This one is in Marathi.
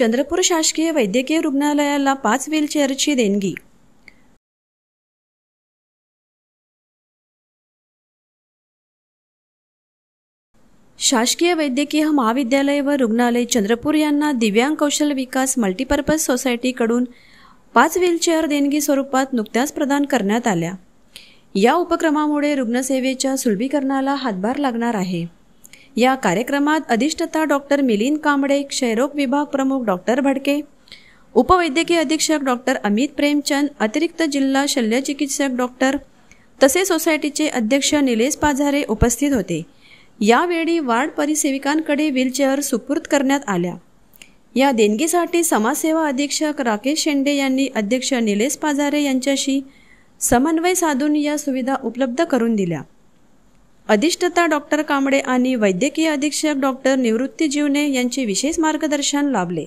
चंद्रपूर शासकीय वैद्यकीय रुग्णालयाला 5 व्हीलचेअरची देणगी। शासकीय वैद्यकीय महाविद्यालय व रुग्णालय चंद्रपूर यांना दिव्यांग कौशल विकास मल्टीपर्पज सोसायटीकडून 5 व्हीलचेअर देणगी स्वरूपात नुकत्याच प्रदान करण्यात आल्या। या उपक्रमामुळे रुग्णसेवेच्या सुलभीकरणाला हातभार लागणार आहे। या कार्यक्रमात अधिष्ठाता डॉक्टर मिलिंद कांबळे, क्षयरोग विभाग प्रमुख डॉक्टर भडके, उपवैद्यकीय अधीक्षक डॉक्टर अमित प्रेमचंद, अतिरिक्त जिल्हा शल्यचिकित्सक डॉक्टर तसेच सोसायटीचे अध्यक्ष निलेश पाझारे उपस्थित होते। यावेळी वार्ड परिसेविकांकडे व्हीलचेअर सुपूर्द करण्यात आल्या। या देणगीसाठी समाजसेवा अधीक्षक राकेश शेंडे यांनी अध्यक्ष निलेश पाझारे यांच्याशी समन्वय साधून या सुविधा उपलब्ध करून दिल्या। अधिष्ठाता डॉक्टर कांबळे आणि वैद्यकीय अधीक्षक डॉक्टर निवृत्ती जीवने यांचे विशेष मार्गदर्शन लाभले।